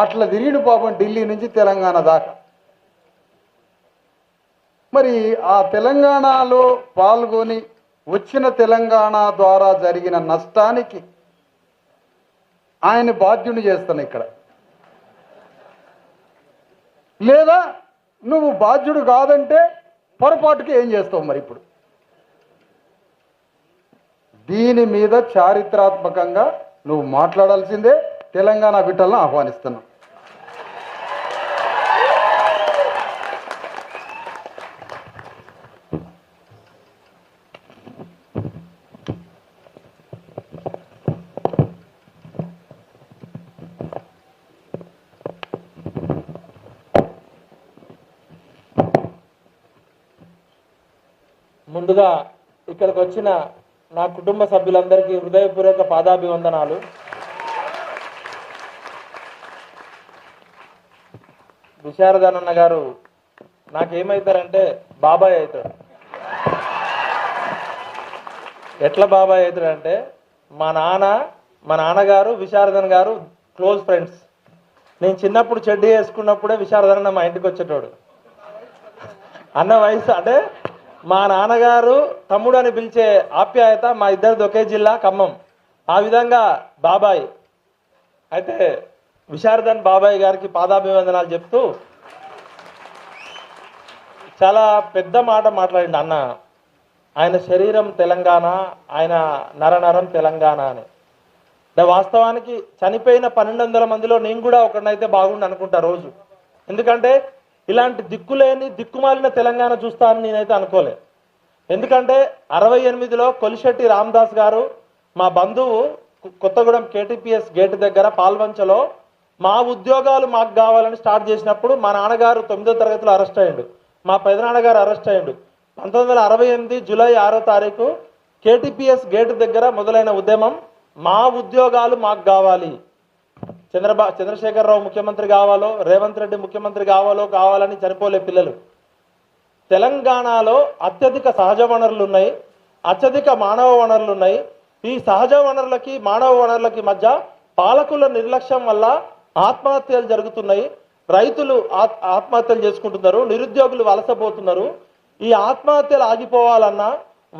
అట్లా తిరిగిన పాపం ఢిల్లీ నుంచి తెలంగాణ దాకా. మరి ఆ తెలంగాణలో పాల్గొని వచ్చిన తెలంగాణ ద్వారా జరిగిన నష్టానికి ఆయన బాధ్యుని చేస్తాను ఇక్కడ. లేదా నువ్వు బాధ్యుడు కాదంటే పొరపాటుకి ఏం చేస్తావు మరి ఇప్పుడు? దీని మీద చారిత్రాత్మకంగా నువ్వు మాట్లాడాల్సిందే. తెలంగాణ బిడ్డలను ఆహ్వానిస్తున్నావు. ముందుగా ఇక్కడికి వచ్చిన నా కుటుంబ సభ్యులందరికీ హృదయపూర్వక పాదాభివందనాలు. విశారదానన్న గారు నాకేమవుతారంటే బాబాయ్ అవుతాడు. ఎట్లా బాబాయ్ అవుతాడంటే మా నాన్నగారు విశారదన్ గారు క్లోజ్ ఫ్రెండ్స్. నేను చిన్నప్పుడు చెడ్డీ వేసుకున్నప్పుడే విశారదన్న మా ఇంటికి వచ్చేటోడు. అన్న వయసు అంటే మా నాన్నగారు తమ్ముడు అని పిలిచే ఆప్యాయత మా ఇద్దరిది ఒకే జిల్లా ఖమ్మం. ఆ విధంగా బాబాయ్ అయితే విశారదన్ బాబాయ్ గారికి పాదాభివందనాలు చెప్తూ చాలా పెద్ద మాట మాట్లాడిండు అన్న. ఆయన శరీరం తెలంగాణ, ఆయన నరనరం తెలంగాణ అని. వాస్తవానికి చనిపోయిన 1200 మందిలో నేను కూడా ఒకరినైతే బాగుండి అనుకుంటా రోజు. ఎందుకంటే ఇలాంటి దిక్కులేని దిక్కుమాలిన తెలంగాణ చూస్తానని నేనైతే అనుకోలే. ఎందుకంటే 68లో కొలిశెట్టి రామదాస్ గారు మా బంధువు కొత్తగూడెం KTPS గేట్ దగ్గర పాల్వంచలో మా ఉద్యోగాలు మాకు కావాలని స్టార్ట్ చేసినప్పుడు మా నాన్నగారు 9వ తరగతిలో అరెస్ట్ అయ్యిండు, మా పెదనాన్నగారు అరెస్ట్ అయ్యిండు. 1968 జూలై 6వ తారీఖు KTPS గేట్ దగ్గర మొదలైన ఉద్యమం మా ఉద్యోగాలు మాకు కావాలి, చంద్రశేఖరరావు ముఖ్యమంత్రి కావాలో రేవంత్ రెడ్డి ముఖ్యమంత్రి కావాలని చనిపోలే పిల్లలు. తెలంగాణలో అత్యధిక సహజ వనరులు ఉన్నాయి, అత్యధిక మానవ వనరులు ఉన్నాయి. ఈ సహజ వనరులకి మానవ వనరులకి మధ్య పాలకుల నిర్లక్ష్యం వల్ల ఆత్మహత్యలు జరుగుతున్నాయి. రైతులు ఆత్మహత్యలు చేసుకుంటున్నారు, నిరుద్యోగులు వలసపోతున్నారు. ఈ ఆత్మహత్యలు ఆగిపోవాలన్నా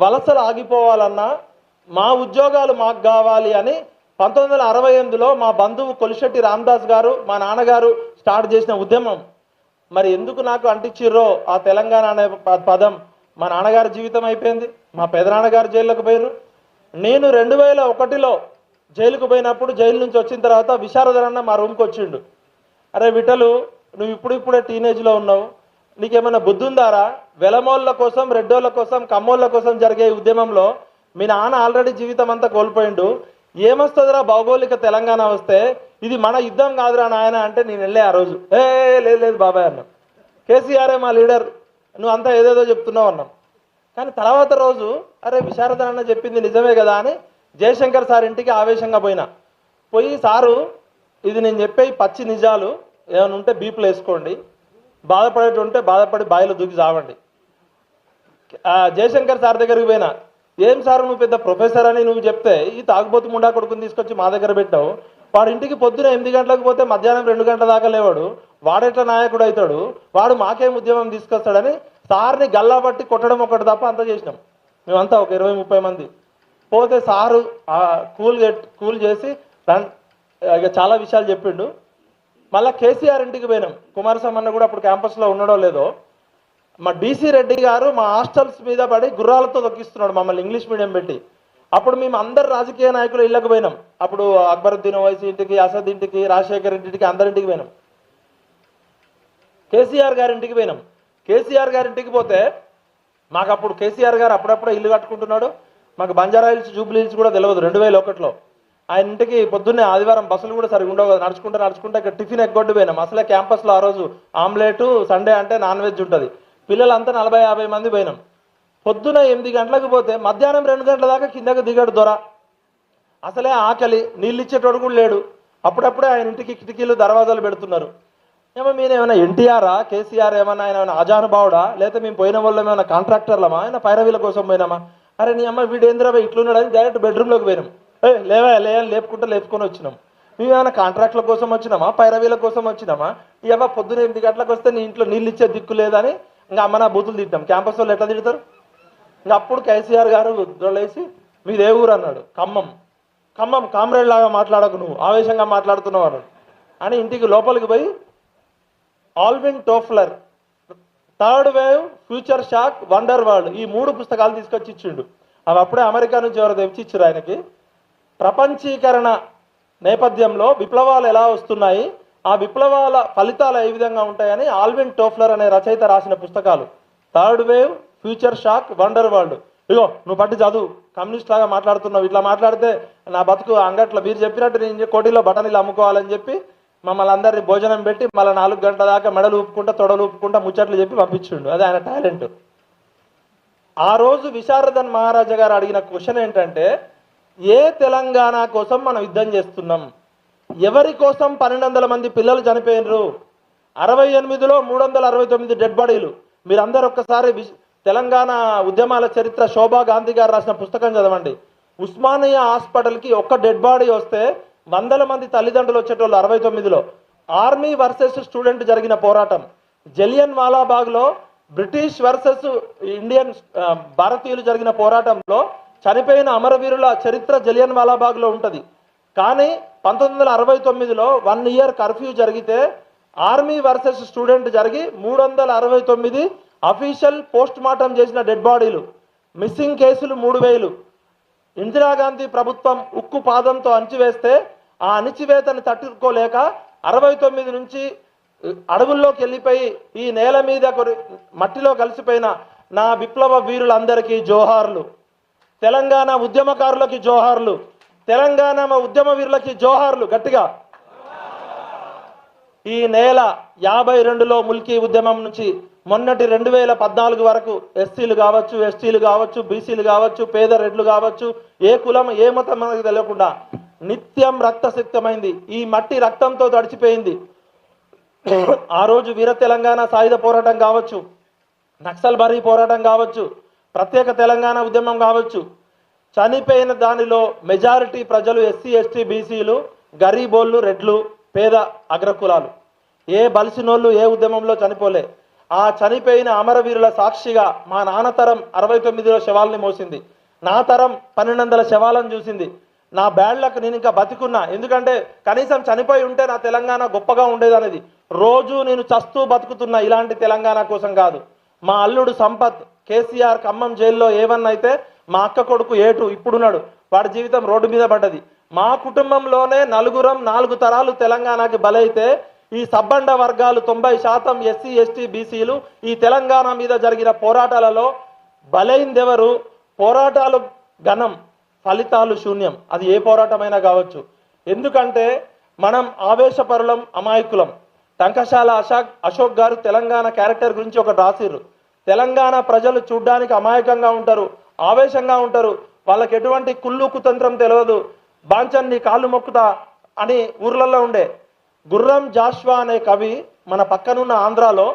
వలసలు ఆగిపోవాలన్నా మా ఉద్యోగాలు మాకు కావాలి అని 1968లో మా బంధువు కొలిశెట్టి రామదాస్ గారు మా నాన్నగారు స్టార్ట్ చేసిన ఉద్యమం. మరి ఎందుకు నాకు అంటించిర్రో ఆ తెలంగాణ అనే పదం. మా నాన్నగారి జీవితం అయిపోయింది, మా పెదనాన్నగారు జైల్లోకి పోయారు. నేను 2001లో జైలుకు పోయినప్పుడు జైలు నుంచి వచ్చిన తర్వాత విశారదనన్న మా రూమ్కి వచ్చిండు. అరే విఠలు, నువ్వు ఇప్పుడిప్పుడే టీనేజ్లో ఉన్నావు, నీకేమైనా బుద్ధి ఉందారా? వెలమోళ్ళ కోసం, రెడ్డోళ్ళ కోసం, కమ్మోళ్ళ కోసం జరిగే ఉద్యమంలో మీ నాన్న ఆల్రెడీ జీవితం అంతా కోల్పోయిండు, ఏమొస్తుందిరా భౌగోళిక తెలంగాణ వస్తే? ఇది మన యుద్ధం కాదురా నాయన అంటే నేను వెళ్ళే ఆ రోజు లేదు బాబాయ్ అన్నాం. కేసీఆరే మా లీడర్, నువ్వు అంతా ఏదేదో చెప్తున్నావు అన్నాం. కానీ తర్వాత రోజు అరే విశారదన్ అన్న చెప్పింది నిజమే కదా అని జయశంకర్ సార్ ఇంటికి ఆవేశంగా పోయి సారు ఇది నేను చెప్పే పచ్చి నిజాలు, ఏమైనా ఉంటే బీపులు వేసుకోండి, బాధపడేటి ఉంటే బాధపడి బాయిలో దూకి చావండి. జయశంకర్ సార్ దగ్గరికి పోయినా, ఏం సార్ నువ్వు పెద్ద ప్రొఫెసర్ అని నువ్వు చెప్తే ఈ తాగుబోతు ముండా కొడుకుని తీసుకొచ్చి మా దగ్గర పెట్టావు, వాడు ఇంటికి పొద్దున 8 గంటలకు పోతే మధ్యాహ్నం 2 గంటల దాకా లేవాడు, వాడెట్లా నాయకుడు అవుతాడు, వాడు మాకేం ఉద్యమం తీసుకొస్తాడని సార్ని గల్లా పట్టి కొట్టడం ఒకటి తప్ప అంతా చేసినాం మేమంతా, ఒక 20-30 మంది పోతే సారు కూల్ చేసి ఇక చాలా విషయాలు చెప్పిండు. మళ్ళీ కేసీఆర్ ఇంటికి పోయినాం. కుమారస్వామి అన్న కూడా అప్పుడు క్యాంపస్లో ఉన్నాడో లేదో, మా DC రెడ్డి గారు మా హాస్టల్స్ మీద పడి గుర్రాలతో తొక్కిస్తున్నాడు మమ్మల్ని ఇంగ్లీష్ మీడియం పెట్టి. అప్పుడు మేము అందరు రాజకీయ నాయకులు ఇళ్ళకి పోయినాం. అప్పుడు అక్బరుద్దీన్ ఓవైసీ ఇంటికి, అసద్ ఇంటికి, రాజశేఖర్ ఇంటికి, అందరింటికి పోయినాం. కేసీఆర్ గారి ఇంటికి పోయినాం. కేసీఆర్ గారి ఇంటికి పోతే మాకు అప్పుడు కేసీఆర్ గారు అప్పుడప్పుడే ఇల్లు కట్టుకుంటున్నాడు. మాకు బంజారా హిల్స్, జూబ్లీ హిల్స్ కూడా తెలియదు. 2001లో ఆయన ఇంటికి పొద్దున్నే ఆదివారం బస్సులు కూడా సరిగా ఉండవు కదా, నడుచుకుంటే ఇక్కడ టిఫిన్ ఎగ్గొడ్డు పోయినాం. అసలే క్యాంపస్లో ఆ రోజు ఆమ్లెట్, సండే అంటే నాన్ వెజ్ ఉంటుంది. పిల్లలంతా 40-50 మంది పోయినాం. పొద్దున 8 గంటలకు పోతే మధ్యాహ్నం 2 గంటల దాకా కిందకి దిగాడు దొర. అసలే ఆకలి, నీళ్ళు ఇచ్చేటోడు కూడా లేడు. అప్పుడప్పుడే ఆయన ఇంటికి కిటికీలు దర్వాజాలు పెడుతున్నారు. ఏమో మీరు ఏమైనా ఎన్టీఆరా, కేసీఆర్ ఏమన్నా ఆయన ఏమైనా ఆజానుభావుడా, లేకపోతే మేము పోయిన వాళ్ళు ఏమైనా కాంట్రాక్టర్లమా, ఆయన పైరవీల కోసం పోయినామా? అరే నీ అమ్మ వీడేంద్రబాయ్ ఇట్లున్నాడని డైరెక్ట్ బెడ్రూమ్లోకి పోయినాం. లేవా లేపుకుంటూ లేపుకొని వచ్చినాం. మేమేమైనా కాంట్రాక్ట్ల కోసం వచ్చినామా, పైరవీల కోసం వచ్చినామా? ఇవ పొద్దున 8 గంటలకు వస్తే నీ ఇంట్లో నీళ్ళు ఇచ్చే దిక్కు లేదని ఇంకా అమ్మ నా బూతులు తిట్టాం. క్యాంపస్ వాళ్ళు ఎట్లా తిడతారు? ఇంకా అప్పుడు కేసీఆర్ గారు వేసి మీది ఏ ఊరు అన్నాడు. ఖమ్మం కామ్రేడ్ లాగా మాట్లాడకు, నువ్వు ఆవేశంగా మాట్లాడుతున్నావు అన్నాడు. అని ఇంటికి లోపలికి పోయి Alvin Toffler third wave, future shock, wonder world ఈ 3 పుస్తకాలు తీసుకొచ్చి ఇచ్చిండు. అవి అప్పుడే అమెరికా నుంచి ఎవరు తెచ్చి ఇచ్చారు ఆయనకి. ప్రపంచీకరణ నేపథ్యంలో విప్లవాలు ఎలా వస్తున్నాయి, ఆ విప్లవాల ఫలితాలు ఏ విధంగా ఉంటాయని ఆల్విన్ టోఫ్లర్ అనే రచయిత రాసిన పుస్తకాలు. Third wave, future shock, wonder world. ఇగో నువ్వు పట్టి చదువు, కమ్యూనిస్ట్ లాగా మాట్లాడుతున్నావు, ఇట్లా మాట్లాడితే నా బతుకు అంగట్లో మీరు చెప్పినట్టు నేను కోటిలో బఠానీలు అమ్ముకోవాలని చెప్పి మమ్మల్ని అందరినీ భోజనం పెట్టి మళ్ళీ 4 గంటల దాకా మెడలు ఊపుకుంటా తొడలు ఊపుకుంటా ముచ్చట్లు చెప్పి పంపించిండు. అది ఆయన టాలెంట్. ఆ రోజు విశారదన్ మహారాజా గారు అడిగిన క్వశ్చన్ ఏంటంటే, ఏ తెలంగాణ కోసం మనం యుద్ధం చేస్తున్నాం, ఎవరి కోసం 1200 మంది పిల్లలు చనిపోయినరు, 68లో 369 డెడ్ బాడీలు. మీరందరూ ఒక్కసారి తెలంగాణ ఉద్యమాల చరిత్ర శోభా గాంధీ గారు రాసిన పుస్తకం చదవండి. ఉస్మానియా హాస్పిటల్కి ఒక్క డెడ్ బాడీ వస్తే 100 మంది తల్లిదండ్రులు వచ్చేటోళ్ళు. 69లో ఆర్మీ వర్సెస్ స్టూడెంట్ జరిగిన పోరాటం, జలియన్ వాలాబాగ్లో బ్రిటిష్ వర్సెస్ ఇండియన్ భారతీయులు జరిగిన పోరాటంలో చనిపోయిన అమరవీరుల చరిత్ర జలియన్ వాలాబాగ్లో ఉంటుంది. కానీ 1969లో 1 ఇయర్ కర్ఫ్యూ జరిగితే ఆర్మీ వర్సెస్ స్టూడెంట్ జరిగి 369 అఫీషియల్ పోస్ట్ మార్టం చేసిన డెడ్ బాడీలు, మిస్సింగ్ కేసులు 3000. ఇందిరాగాంధీ ప్రభుత్వం ఉక్కు పాదంతో అణిచివేస్తే ఆ అణిచివేతను తట్టుకోలేక 69 నుంచి అడవుల్లోకి వెళ్ళిపోయి ఈ నేల మీద మట్టిలో కలిసిపోయిన నా విప్లవ వీరులందరికీ జోహార్లు, తెలంగాణ ఉద్యమకారులకి జోహార్లు, తెలంగాణ ఉద్యమ వీరులకి జోహార్లు గట్టిగా. ఈ నేల 52లో ముల్కీ ఉద్యమం నుంచి మొన్నటి 2014 వరకు ఎస్సీలు కావచ్చు, ఎస్టీలు కావచ్చు, బీసీలు కావచ్చు, పేద రెడ్లు కావచ్చు, ఏ కులం ఏ మతం మనకు తెలియకుండా నిత్యం రక్తసిక్తమైంది. ఈ మట్టి రక్తంతో తడిచిపోయింది. ఆ రోజు వీర తెలంగాణ సాయుధ పోరాటం కావచ్చు, నక్సల్ బరీ పోరాటం కావచ్చు, ప్రత్యేక తెలంగాణ ఉద్యమం కావచ్చు, చనిపోయిన దానిలో మెజారిటీ ప్రజలు ఎస్సీ ఎస్టీ బీసీలు, గరీబోళ్ళు, రెడ్లు, పేద అగ్రకులాలు. ఏ బలిసినోళ్ళు ఏ ఉద్యమంలో చనిపోలే. ఆ చనిపోయిన అమరవీరుల సాక్షిగా మా నాన్న తరం 69లో శవాలని మోసింది, నా తరం 1200 శవాలను చూసింది. నా బ్యాడ్లకు నేను ఇంకా బతికున్నా, ఎందుకంటే కనీసం చనిపోయి ఉంటే నా తెలంగాణ గొప్పగా ఉండేదనేది. రోజు నేను చస్తూ బతుకుతున్నా ఇలాంటి తెలంగాణ కోసం కాదు. మా అల్లుడు సంపత్ కేసీఆర్ ఖమ్మం జైల్లో ఏవన్ అయితే మా అక్క కొడుకు ఏటు ఇప్పుడున్నాడు, వాడి జీవితం రోడ్డు మీద పడ్డది. మా కుటుంబంలోనే 4 తరాలు తెలంగాణకి బలైతే ఈ సబ్బండ వర్గాలు 90% ఎస్సీ ఎస్టీ బీసీలు ఈ తెలంగాణ మీద జరిగిన పోరాటాలలో బలైందెవరు? పోరాటాలు ఘనం, ఫలితాలు శూన్యం. అది ఏ పోరాటమైనా కావచ్చు. ఎందుకంటే మనం ఆవేశపరులం, అమాయకులం. టంకశాల అశోక్ గారు తెలంగాణ క్యారెక్టర్ గురించి ఒకటి రాసిర్రు. తెలంగాణ ప్రజలు చూడ్డానికి అమాయకంగా ఉంటారు, ఆవేశంగా ఉంటారు, వాళ్ళకి ఎటువంటి కుళ్ళు కుతంత్రం తెలియదు, బాంచన్ నీ కాళ్ళు మొక్కుతా అని ఊర్లలో ఉండే. గుర్రం జాష్వా అనే కవి మన పక్కనున్న ఆంధ్రాలో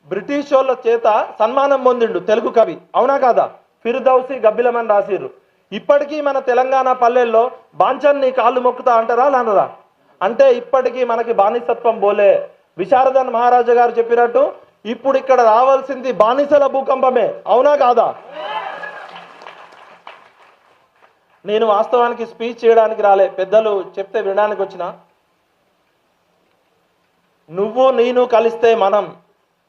బ్రిటిష్ వాళ్ళ చేత సన్మానం పొందిండు, తెలుగు కవి. అవునా కాదా? ఫిర్దౌసి గబ్బిలమని రాసిర్రు. ఇప్పటికీ మన తెలంగాణ పల్లెల్లో బాంచన్ నీ కాళ్ళు మొక్కుతా అంటారా అనరా? అంటే ఇప్పటికీ మనకి బానిసత్వం పోలే. విశారదన్ మహారాజా గారు చెప్పినట్టు ఇప్పుడు ఇక్కడ రావాల్సింది బానిసల భూకంపమే. అవునా కాదా? నేను వాస్తవానికి స్పీచ్ చేయడానికి రాలే, పెద్దలు చెప్తే వినడానికి వచ్చిన. నువ్వు నేను కలిస్తే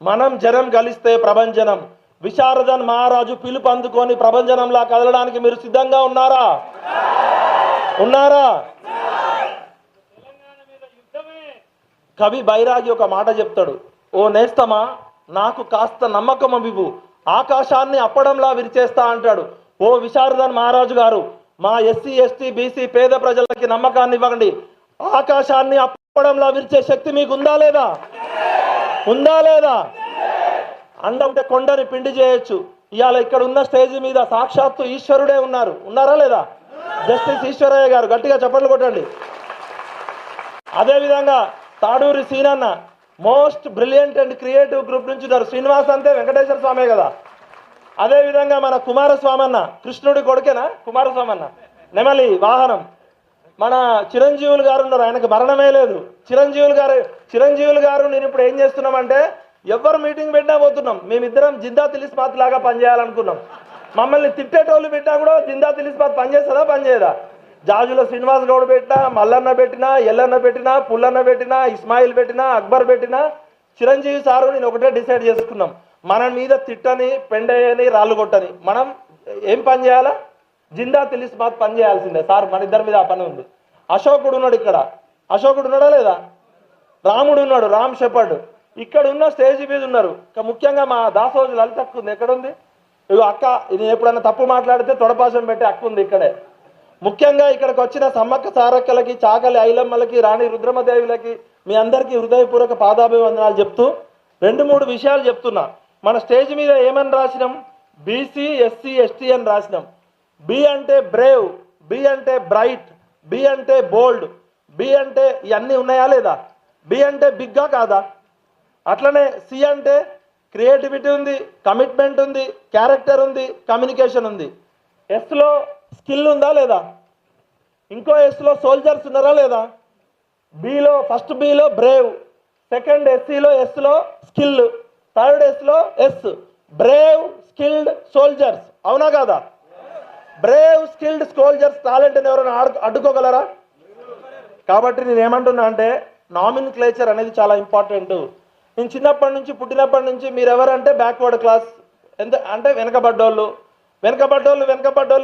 మనం జనం కలిస్తే ప్రభంజనం. విశారదన్ మహారాజు పిలుపు అందుకొని ప్రభంజనంలా కదలడానికి మీరు సిద్ధంగా ఉన్నారా? కవి బైరాగి ఒక మాట చెప్తాడు, ఓ నేస్తమా నాకు కాస్త నమ్మకం ఇవ్వు, ఆకాశాన్ని అప్పడంలా విరిచేస్తా అంటాడు. ఓ విశారదన్ మహారాజు గారు, మా ఎస్సీ ఎస్టీ బీసీ పేద ప్రజలకి నమ్మకాన్ని ఇవ్వండి. ఆకాశాన్ని అప్పడంలా విరిచే శక్తి మీకు ఉందా లేదా? అండంటే కొండని పిండి చేయొచ్చు. ఇవాళ ఇక్కడ ఉన్న స్టేజ్ మీద సాక్షాత్తు ఈశ్వరుడే ఉన్నారా లేదా? జస్టిస్ ఈశ్వరయ్య గారు, గట్టిగా చప్పట్లు కొట్టండి. అదేవిధంగా తాడూరి సీనన్న most brilliant and creative group నుంచి ఉన్నారు. శ్రీనివాస్ అంతే వెంకటేశ్వర స్వామి కదా. అదేవిధంగా మన కుమారస్వామి అన్న, కృష్ణుడి కొడుకేనా కుమారస్వామి అన్న, నెమలి వాహనం. మన చిరంజీవులు గారు ఉన్నారు, ఆయనకు మరణమే లేదు. చిరంజీవులు గారు నేను ఇప్పుడు ఏం చేస్తున్నామంటే ఎవరు మీటింగ్ పెట్టినా పోతున్నాం. మేమిద్దరం జిందా తిలిస్మాత్ లాగా పనిచేయాలనుకున్నాం. మమ్మల్ని తిట్టేటోళ్ళు పెట్టినా కూడా జిందా తిలిస్మాత్ పనిచేస్తుందా పనిచేయదా? జాజుల శ్రీనివాస్ గౌడ్ పెట్టినా, మల్లన్న పెట్టినా, ఎల్లన్న పెట్టినా, పుల్లన్న పెట్టినా, ఇస్మాయిల్ పెట్టినా, అక్బర్ పెట్టినా, చిరంజీవి సారు నేను ఒకటే డిసైడ్ చేసుకున్నాం, మన మీద తిట్టని, పెండయ్యని, రాళ్ళు కొట్టని, మనం ఏం పని చేయాలా? జిందా తిలిస్మాత్ పని చేయాల్సిందే సార్. మన ఇద్దరి మీద ఆ పని ఉంది. అశోకుడు ఉన్నాడు ఇక్కడ, అశోకుడు ఉన్నాడా లేదా? రాముడు ఉన్నాడు, రామ్ షెపర్డ్. ఇక్కడ ఉన్న స్టేజ్ మీద ఉన్నారు. ముఖ్యంగా మా దాసోజు లలిత అక్క ఉంది. ఎక్కడుంది? ఇగో అక్క, నేను ఎప్పుడన్నా తప్పు మాట్లాడితే తొడపాసం పెట్టే అక్క ఉంది ఇక్కడే. ముఖ్యంగా ఇక్కడికి వచ్చిన సమ్మక్క సారక్కలకి, చాకలి ఐలమ్మలకి, రాణి రుద్రమదేవులకి మీ అందరికీ హృదయపూర్వక పాదాభివందనాలు చెప్తూ 2-3 విషయాలు చెప్తున్నా. మన స్టేజ్ మీద ఏమని రాసినాం? బీసీ, ఎస్సీ, ఎస్టీ అని రాసినాం. బి అంటే బ్రేవ్, బి అంటే బ్రైట్, బి అంటే బోల్డ్, బి అంటే ఇవన్నీ ఉన్నాయా లేదా? బి అంటే బిగ్గా కాదా? అట్లనే సి అంటే క్రియేటివిటీ ఉంది, కమిట్మెంట్ ఉంది, క్యారెక్టర్ ఉంది, కమ్యూనికేషన్ ఉంది. ఎస్లో స్కిల్ ఉందా లేదా? ఇంకో ఎస్లో సోల్జర్స్ ఉన్నారా లేదా? ఫస్ట్ బిలో బ్రేవ్, సెకండ్ ఎస్సీలో ఎస్లో స్కిల్, థర్డ్ ఎస్లో ఎస్ బ్రేవ్ స్కిల్డ్ సోల్జర్స్. అవునా కాదా? బ్రేవ్ స్కిల్డ్ సోల్జర్స్ టాలెంట్ని ఎవరైనా అడ్డుకోగలరా? కాబట్టి నేను ఏమంటున్నా అంటే నామినిక్లేచర్ అనేది చాలా ఇంపార్టెంట్. నేను చిన్నప్పటి నుంచి, పుట్టినప్పటి నుంచి మీరు ఎవరంటే బ్యాక్వర్డ్ క్లాస్, అంటే వెనకబడ్డోళ్ళు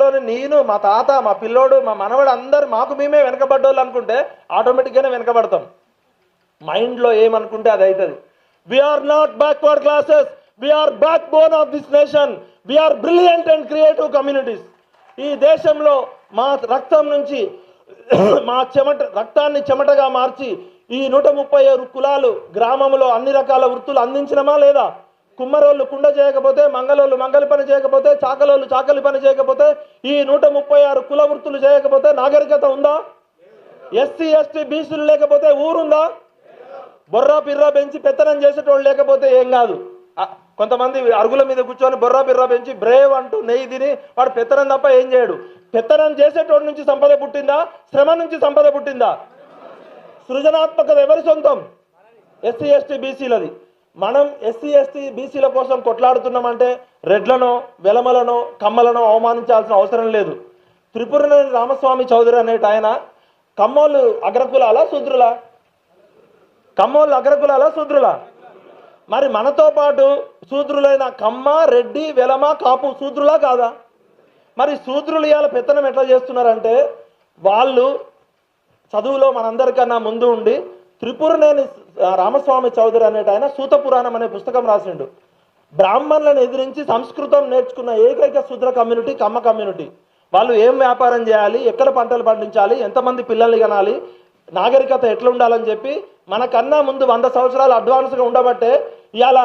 అని నేను, మా తాత, మా పిల్లోడు, మా మనవడు అందరు మాకు మేమే వెనకబడ్డోళ్ళు అనుకుంటే ఆటోమేటిక్గానే వెనకబడతాం. మైండ్లో ఏమనుకుంటే అది అవుతుంది. We are not backward classes, we are backbone of this nation, we are brilliant and creative communities. ఈ దేశంలో మా రక్తం నుంచి మా రక్తాన్ని చెమటగా మార్చి ఈ 137 కులాలు గ్రామంలో అన్ని రకాల వృత్తులు అందించినమా లేదా? కుమ్మరోళ్ళు కుండ చేయకపోతే, మంగళోళ్ళు మంగళి పని చేయకపోతే, చాకలోళ్ళు చాకలి పని చేయకపోతే, ఈ 136 కుల వృత్తులు చేయకపోతే నాగరికత ఉందా? ఎస్సీ, ఎస్టీ, బీసీలు లేకపోతే ఊరుందా? బొర్రా పిర్రా పెంచి పెత్తనం చేసేటోళ్ళు లేకపోతే ఏం కాదు. కొంతమంది అరుగుల మీద కూర్చొని బొర్రా పిర్రా పెంచి బ్రేవ్ అంటూ నెయ్యి తిని వాడు పెత్తనం తప్ప ఏం చేయడు. పెత్తనం చేసేటోడి నుంచి సంపద పుట్టిందా? శ్రమ నుంచి సంపద పుట్టిందా? సృజనాత్మకత ఎవరి సొంతం? ఎస్సీ, ఎస్టీ, బీసీలది. మనం ఎస్సీ, ఎస్టీ, బీసీల కోసం కొట్లాడుతున్నామంటే రెడ్లనో, వెలమలనో, కమ్మలనో అవమానించాల్సిన అవసరం లేదు. త్రిపురనేని రామస్వామి చౌదరి అనేట ఆయన కమ్మోళ్ళు అగ్రకులాలా శూద్రులా? కమ్మోళ్ళు అగ్రకులాలా శూద్రులా? మరి మనతో పాటు శూద్రులైన కమ్మ, రెడ్డి, వెలమ, కాపు శూద్రులా కాదా? మరి శూద్రులు ఇవాళ పెత్తనం ఎట్లా చేస్తున్నారంటే వాళ్ళు చదువులో మనందరికన్నా ముందు ఉండి త్రిపురనేని రామస్వామి చౌదరి అనేట ఆయన సూతపురాణం అనే పుస్తకం రాసిండు. బ్రాహ్మణులను ఎదిరించి సంస్కృతం నేర్చుకున్న ఏకైక శూద్ర కమ్యూనిటీ కమ్మ కమ్యూనిటీ. వాళ్ళు ఏం వ్యాపారం చేయాలి, ఎక్కడ పంటలు పండించాలి, ఎంతమంది పిల్లల్ని కనాలి, నాగరికత ఎట్లా ఉండాలని చెప్పి మనకన్నా ముందు 100 సంవత్సరాలు అడ్వాన్స్గా ఉండబట్టే ఇవాళ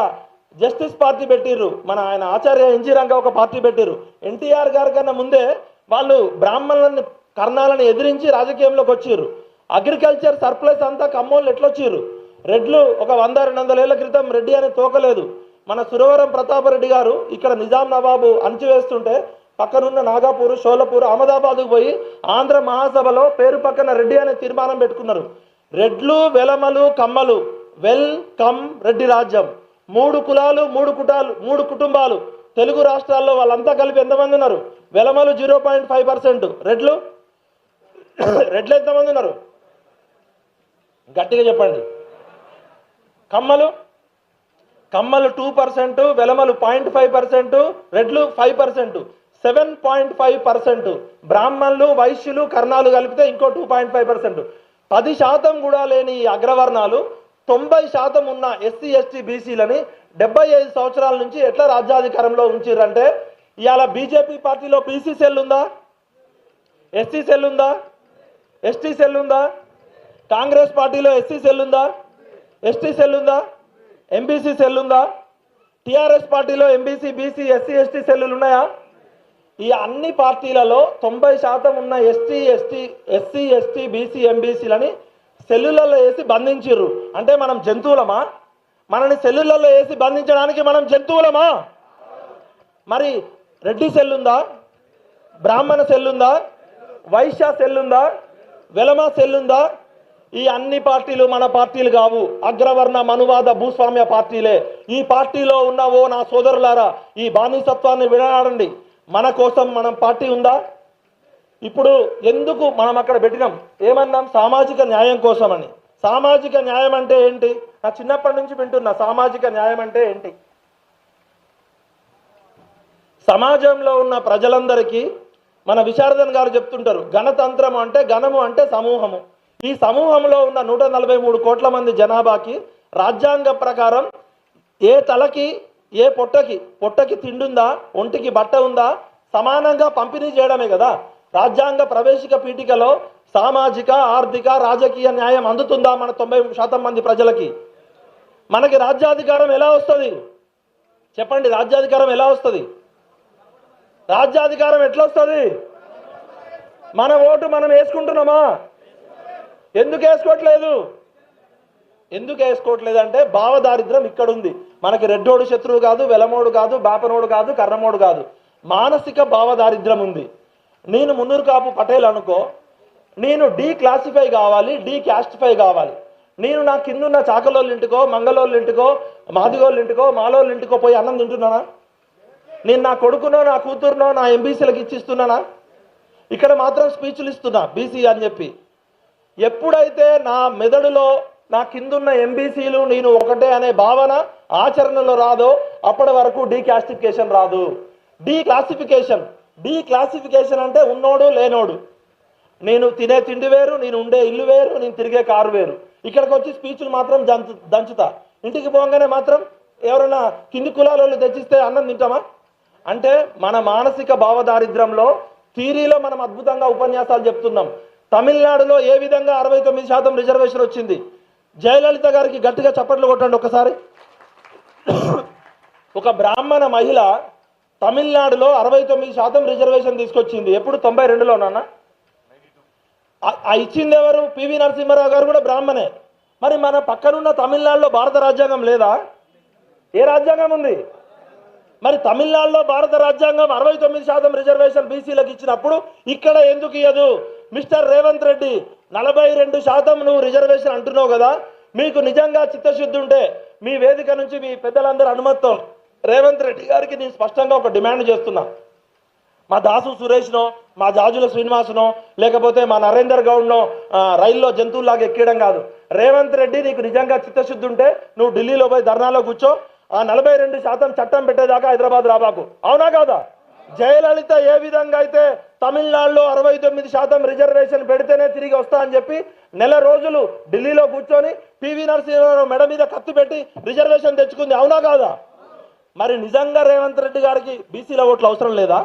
జస్టిస్ పార్టీ పెట్టిర్రు. మన ఆయన ఆచార్య ఎన్జీ రంగా ఒక పార్టీ పెట్టిర్రు. ఎన్టీఆర్ గారి కన్నా ముందే వాళ్ళు బ్రాహ్మణులని, కర్ణాలను ఎదిరించి రాజకీయంలోకి వచ్చిర్రు. అగ్రికల్చర్ సర్ప్లస్ అంతా కమ్మోళ్ళు ఎట్లొచ్చిర్రు? రెడ్లు ఒక 100-200 ఏళ్ల క్రితం రెడ్డి అని తోకలేదు. మన సురవరం ప్రతాపరెడ్డి గారు ఇక్కడ నిజాం నవాబు అణచివేస్తుంటే పక్కనున్న నాగాపూర్, షోలపూర్, అహ్మదాబాద్కు పోయి ఆంధ్ర మహాసభలో పేరు పక్కన రెడ్డి అనే తీర్మానం పెట్టుకున్నారు. రెడ్లు, వెలమలు, కమ్మలు, వెల్కమ్ రెడ్డి రాజ్యం. 3 కులాలు, 3 కుటుంబాలు. తెలుగు రాష్ట్రాల్లో వాళ్ళంతా కలిపి ఎంతమంది ఉన్నారు? వెలమలు 0.5%, రెడ్లు ఎంతమంది ఉన్నారు? గట్టిగా చెప్పండి. కమ్మలు 2%, వెలమలు 0.5%, రెడ్లు 5%, 7.5%. బ్రాహ్మణులు, వైశ్యులు, కర్ణాలు కలిపితే ఇంకో 2.5%. 10% కూడా లేని ఈ అగ్రవర్ణాలు 90% ఉన్న ఎస్సీ, ఎస్టీ, బీసీలని 75 సంవత్సరాల నుంచి ఎట్లా రాజ్యాధికారంలో ఉంచిర్రంటే ఇవాళ బీజేపీ పార్టీలో బీసీ సెల్ ఉందా? ఎస్సీ సెల్ ఉందా? ఎస్టీ సెల్ ఉందా? కాంగ్రెస్ పార్టీలో ఎస్సీ సెల్ ఉందా? ఎస్టీ సెల్ ఉందా? ఎంబీసీ సెల్ ఉందా? టీఆర్ఎస్ పార్టీలో ఎంబీసీ, బీసీ, ఎస్సీ, ఎస్టీ సెల్లులు ఉన్నాయా? ఈ అన్ని పార్టీలలో 90% ఉన్న ఎస్సీ, ఎస్టీ, బీసీ, ఎంబీసీలని సెల్లులలో వేసి బంధించిర్రు. అంటే మనం జంతువులమా? మనని సెల్లులలో వేసి బంధించడానికి మనం జంతువులమా? మరి రెడ్డి సెల్ ఉందా? బ్రాహ్మణ సెల్ ఉందా? వైశ్య సెల్ ఉందా? వెలమ సెల్ ఉందా? ఈ అన్ని పార్టీలు మన పార్టీలు కావు, అగ్రవర్ణ మనువాద భూస్వామ్య పార్టీలే. ఈ పార్టీలో ఉన్న ఓ నా సోదరులారా, ఈ బానిసత్వాన్ని విడనాడండి. మన కోసం మనం పార్టీ ఉందా? ఇప్పుడు ఎందుకు మనం అక్కడ పెట్టినాం? ఏమన్నాం? సామాజిక న్యాయం కోసం అని. సామాజిక న్యాయం అంటే ఏంటి? నా చిన్నప్పటి నుంచి వింటున్నా, సామాజిక న్యాయం అంటే ఏంటి? సమాజంలో ఉన్న ప్రజలందరికీ మన విశారదన్ గారు చెప్తుంటారు, గణతంత్రం అంటే గణము అంటే సమూహము. ఈ సమూహంలో ఉన్న 143 కోట్ల మంది జనాభాకి రాజ్యాంగ ప్రకారం ఏ తలకి ఏ పొట్టకి తిండుందా, ఒంటికి బట్ట ఉందా, సమానంగా పంపిణీ చేయడమే కదా. రాజ్యాంగ ప్రవేశిక పీఠికలో సామాజిక ఆర్థిక రాజకీయ న్యాయం అందుతుందా మన 90% మంది ప్రజలకి? మనకి రాజ్యాధికారం ఎలా వస్తుంది చెప్పండి? రాజ్యాధికారం ఎలా వస్తుంది? రాజ్యాధికారం ఎట్లా వస్తుంది? మన ఓటు మనం వేసుకుంటున్నామా? ఎందుకు వేసుకోవట్లేదు? ఎందుకు వేసుకోవట్లేదు అంటే భావదారిద్ర్యం ఇక్కడ ఉంది. మనకి రెడ్డోడు శత్రువు కాదు, వెలమోడు కాదు, బాపనోడు కాదు, కర్రమోడు కాదు, మానసిక భావదారిద్ర్యం ఉంది. నేను మున్నూరు కాపు పటేల్ అనుకో, నేను డీ క్లాసిఫై కావాలి, డీ క్యాస్టిఫై కావాలి. నేను నా కిందున్న చాకలోళ్ళ ఇంటికో, మంగళోళ్ళ ఇంటికో, మాదిగోళ్ళ ఇంటికో, మాలోళ్ళ ఇంటికో పోయి అన్నం తింటున్నానా? నేను నా కొడుకునో నా కూతురునో నా ఎంబీసీలకు ఇచ్చిస్తున్నానా? ఇక్కడ మాత్రం స్పీచ్లు ఇస్తున్నా బీసీ అని చెప్పి. ఎప్పుడైతే నా మెదడులో నా కిందున్న ఎంబీసీలు నేను ఒకటే అనే భావన ఆచరణలో రాదో అప్పటి వరకు డీక్లాసిఫికేషన్ రాదు. డీక్లాసిఫికేషన్ అంటే ఉన్నోడు లేనోడు, నేను తినే తిండి వేరు, నేను ఉండే ఇల్లు వేరు, నేను తిరిగే కారు వేరు. ఇక్కడికి వచ్చి స్పీచ్లు మాత్రం దంచుతా. ఇంటికి పోగానే మాత్రం ఎవరైనా కింది కులాల తెచ్చిస్తే అన్నం తింటామా? అంటే మన మానసిక భావదారిద్ర్యంలో థియరీలో మనం అద్భుతంగా ఉపన్యాసాలు చెప్తున్నాం. తమిళనాడులో ఏ విధంగా 69% రిజర్వేషన్ వచ్చింది? జయలలిత గారికి గట్టిగా చప్పట్లు కొట్టండి ఒకసారి. ఒక బ్రాహ్మణ మహిళ తమిళనాడులో 69% రిజర్వేషన్ తీసుకొచ్చింది. ఎప్పుడు? 92లో నాన్న. ఇచ్చింది ఎవరు? పివి నరసింహారావు గారు కూడా బ్రాహ్మణే. మరి మన పక్కనున్న తమిళనాడులో భారత రాజ్యాంగం లేదా? ఏ రాజ్యాంగం ఉంది? మరి తమిళనాడులో భారత రాజ్యాంగం 69% రిజర్వేషన్ బీసీలకు ఇచ్చినప్పుడు ఇక్కడ ఎందుకు ఇయ్యదు? మిస్టర్ రేవంత్ రెడ్డి, 42% నువ్వు రిజర్వేషన్ అంటున్నావు కదా, మీకు నిజంగా చిత్తశుద్ధి ఉంటే మీ వేదిక నుంచి మీ పెద్దలందరూ అనుమతితో రేవంత్ రెడ్డి గారికి నేను స్పష్టంగా ఒక డిమాండ్ చేస్తున్నా. మా దాసు సురేష్నో, మా జాజుల శ్రీనివాసునో, లేకపోతే మా నరేందర్ గౌడ్నో రైల్లో జంతువులాగా ఎక్కడం కాదు. రేవంత్ రెడ్డి, నీకు నిజంగా చిత్తశుద్ధి ఉంటే నువ్వు ఢిల్లీలో పోయి ధర్నాలో కూర్చో. ఆ 42% చట్టం పెట్టేదాకా హైదరాబాద్ రాబాకు. అవునా కాదా? జయలలిత ఏ విధంగా అయితే తమిళనాడులో 69% రిజర్వేషన్ పెడితేనే తిరిగి వస్తా అని చెప్పి నెల రోజులు ఢిల్లీలో కూర్చొని పివి నరసింహారావు మెడ మీద కత్తి పెట్టి రిజర్వేషన్ తెచ్చుకుంది. అవునా కాదా? మరి నిజంగా రేవంత్ రెడ్డి గారికి బీసీల ఓట్లు అవసరం లేదా?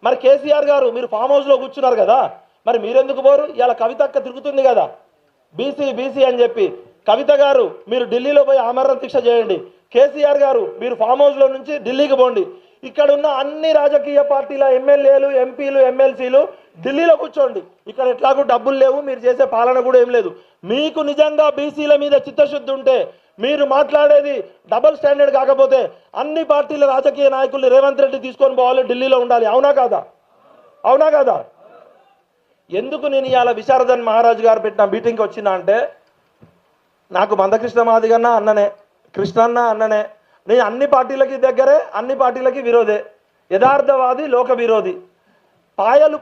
మరి కేసీఆర్ గారు మీరు ఫామ్ హౌస్లో కూర్చున్నారు కదా, మరి మీరెందుకు పోరు? ఇలా కవితక్క తిరుగుతుంది కదా బీసీ అని చెప్పి. కవిత గారు మీరు ఢిల్లీలో పోయి ఆమరణ దీక్ష చేయండి. కేసీఆర్ గారు మీరు ఫామ్ హౌస్లో నుంచి ఢిల్లీకి పోండి. ఇక్కడ ఉన్న అన్ని రాజకీయ పార్టీల ఎమ్మెల్యేలు, ఎంపీలు, ఎమ్మెల్సీలు ఢిల్లీలో కూర్చోండి. ఇక్కడ ఎట్లాగూ డబ్బులు లేవు, మీరు చేసే పాలన కూడా ఏం లేదు. మీకు నిజంగా బీసీల మీద చిత్తశుద్ధి ఉంటే, మీరు మాట్లాడేది డబుల్ స్టాండర్డ్ కాకపోతే అన్ని పార్టీల రాజకీయ నాయకుల్ని రేవంత్ రెడ్డి తీసుకొని పోవాలి, ఢిల్లీలో ఉండాలి. అవునా కాదా? అవునా కాదా? ఎందుకు నేను ఇవాళ విశారదన్ మహారాజు గారు పెట్టిన మీటింగ్కి వచ్చినా అంటే, నాకు మందకృష్ణ మాదిగన్న అన్ననే, కృష్ణన్న అన్ననే. నేను అన్ని పార్టీలకి దగ్గరే, అన్ని పార్టీలకి విరోధే, యథార్థవాది, లోక విరోధి.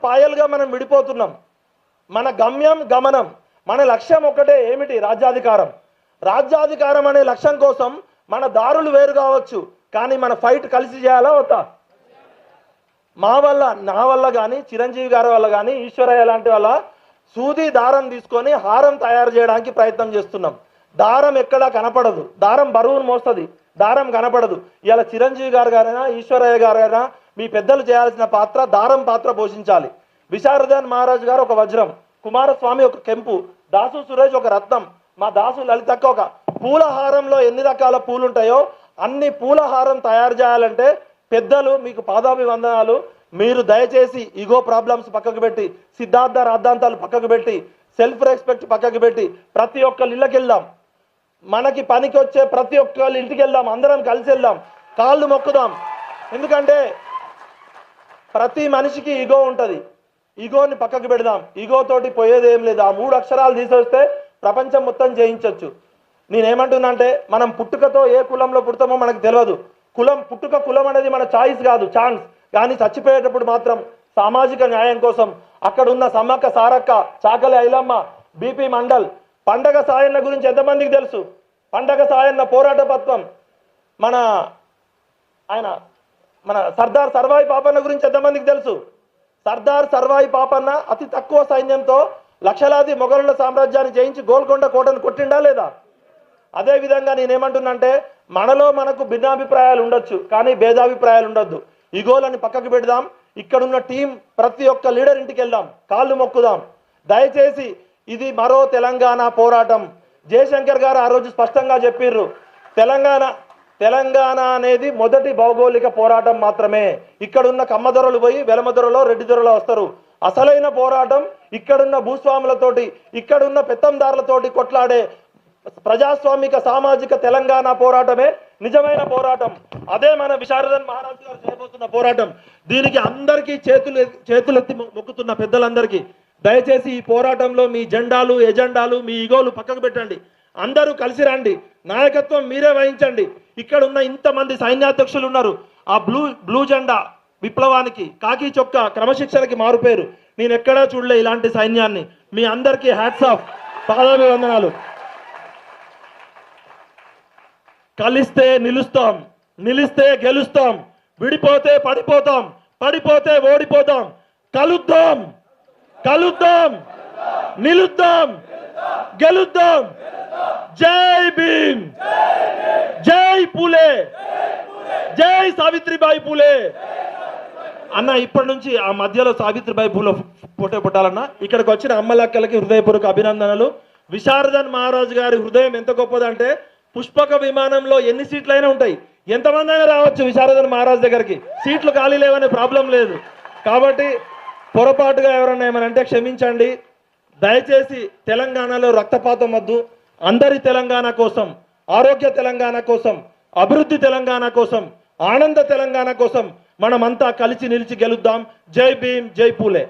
పాయలుగా మనం విడిపోతున్నాం. మన గమ్యం గమనం, మన లక్ష్యం ఒకటే. ఏమిటి? రాజ్యాధికారం. రాజ్యాధికారం అనే లక్ష్యం కోసం మన దారులు వేరు కావచ్చు, కానీ మన ఫైట్ కలిసి చేయాలా వద్దా? నా వల్ల కానీ, చిరంజీవి గారి వల్ల కానీ, ఈశ్వరయ్య లాంటి వాళ్ళ సూది దారం తీసుకొని హారం తయారు చేయడానికి ప్రయత్నం చేస్తున్నాం. దారం ఎక్కడా కనపడదు, దారం బరువును మోస్తుంది, దారం కనపడదు. ఇలా చిరంజీవి గారైనా, ఈశ్వరయ్య గారైనా మీ పెద్దలు చేయాల్సిన పాత్ర దారం పాత్ర పోషించాలి. విశారదన్ మహారాజు గారు ఒక వజ్రం, కుమారస్వామి ఒక కెంపు, దాసు సురేష్ ఒక రత్నం, మా దాసు లలితక్క ఒక పూలహారంలో ఎన్ని రకాల పూలు ఉంటాయో అన్ని పూలహారం తయారు చేయాలంటే పెద్దలు మీకు పాదాభివందనాలు. మీరు దయచేసి ఈగో ప్రాబ్లమ్స్ పక్కకు పెట్టి, సిద్ధార్థ రాద్ధాంతాలు పక్కకు పెట్టి, సెల్ఫ్ రెస్పెక్ట్ పక్కకు పెట్టి ప్రతి ఒక్కరి ఇళ్ళకి వెళ్దాం. మనకి పనికి వచ్చే ప్రతి ఒక్కరి ఇంటికి వెళ్దాం, అందరం కలిసి వెళ్దాం, కాళ్ళు మొక్కుదాం. ఎందుకంటే ప్రతి మనిషికి ఈగో ఉంటుంది. ఈగోని పక్కకు పెడదాం. ఈగోతోటి పోయేది ఏం లేదు. ఆ 3 అక్షరాలు తీసేస్తే ప్రపంచం మొత్తం జయించవచ్చు. నేనేమంటున్నా అంటే మనం పుట్టుకతో ఏ కులంలో పుడతామో మనకు తెలియదు. కులం అనేది మన చాయిస్ కాదు, ఛాన్స్. కానీ చచ్చిపోయేటప్పుడు మాత్రం సామాజిక న్యాయం కోసం అక్కడ ఉన్న సమ్మక్క సారక్క, చాకలి ఐలమ్మ, బీపీ మండల్, పండగ సాయన్న గురించి ఎంతమందికి తెలుసు? పండగ సాయన్న పోరాట పత్వం, మన సర్దార్ సర్వాయి పాపన్న గురించి ఎంతమందికి తెలుసు? సర్దార్ సర్వాయి పాపన్న అతి తక్కువ సైన్యంతో లక్షలాది మొఘలుల సామ్రాజ్యాన్ని జయించి గోల్కొండ కోటను కొట్టిండా లేదా? అదే విధంగా నేనేమంటున్నంటే మనకు భిన్నాభిప్రాయాలు ఉండొచ్చు, కానీ భేదాభిప్రాయాలు ఉండొద్దు. ఈగోలని పక్కకు పెడదాం. ఇక్కడున్న టీం ప్రతి ఒక్క లీడర్ ఇంటికి వెళ్దాం, కాళ్ళు మొక్కుదాం. దయచేసి ఇది మరో తెలంగాణ పోరాటం. జయశంకర్ గారు ఆ రోజు స్పష్టంగా చెప్పిర్రు, తెలంగాణ అనేది మొదటి భౌగోళిక పోరాటం మాత్రమే. ఇక్కడున్న కమ్మదొరలు పోయి వెలమదొరలో, రెడ్డి దొరలో వస్తారు. అసలైన పోరాటం ఇక్కడున్న భూస్వాములతోటి, ఇక్కడున్న పెత్తందారులతోటి కొట్లాడే ప్రజాస్వామిక సామాజిక తెలంగాణ పోరాటమే నిజమైన పోరాటం. అదే మన విశారదన్ మహారాజ్ గారు చేయబోతున్న పోరాటం. దీనికి అందరికీ చేతులెత్తి మొక్కుతున్న పెద్దలందరికీ దయచేసి ఈ పోరాటంలో మీ జెండాలు, ఎజెండాలు, మీ ఈగోలు పక్కకు పెట్టండి. అందరూ కలిసి రండి. నాయకత్వం మీరే వహించండి. ఇక్కడ ఉన్న ఇంతమంది సైన్యాధ్యక్షులు ఉన్నారు. ఆ బ్లూ జెండా విప్లవానికి, కాకి చొక్కా క్రమశిక్షణకి మారుపేరు. నేను ఎక్కడా చూడలే ఇలాంటి సైన్యాన్ని. మీ అందరికీ హ్యాట్స్ ఆఫ్, పాదాభివందనాలు. కలిస్తే నిలుస్తాం, నిలిస్తే గెలుస్తాం, విడిపోతే పడిపోతాం, పడిపోతే ఓడిపోతాం. కలుద్దాం, నిలుద్దాం, గెలుద్దాం. జై భీమ్, జై పూలే, జై సావిత్రిబాయి పూలే. అన్న ఇప్పటి నుంచి ఆ మధ్యలో సావిత్రిబాయి పూలే ఫోటో పెట్టాలన్నా. ఇక్కడికి వచ్చిన అమ్మలక్కలకి హృదయపూర్వక అభినందనలు. విశారదన్ మహారాజు గారి హృదయం ఎంత గొప్పదంటే పుష్పక విమానంలో ఎన్ని సీట్లైనా ఉంటాయి, ఎంతమంది అయినా రావచ్చు విశారదన్ మహారాజ్ దగ్గరికి. సీట్లు ఖాళీ లేవనే ప్రాబ్లం లేదు. కాబట్టి పొరపాటుగా ఎవరన్నా ఏమనంటే క్షమించండి. దయచేసి తెలంగాణలో రక్తపాతం వద్దు. అందరి తెలంగాణ కోసం, ఆరోగ్య తెలంగాణ కోసం, అభివృద్ధి తెలంగాణ కోసం, ఆనంద తెలంగాణ కోసం మనమంతా కలిసి నిలిచి గెలుద్దాం. జై భీమ్, జై పూలే.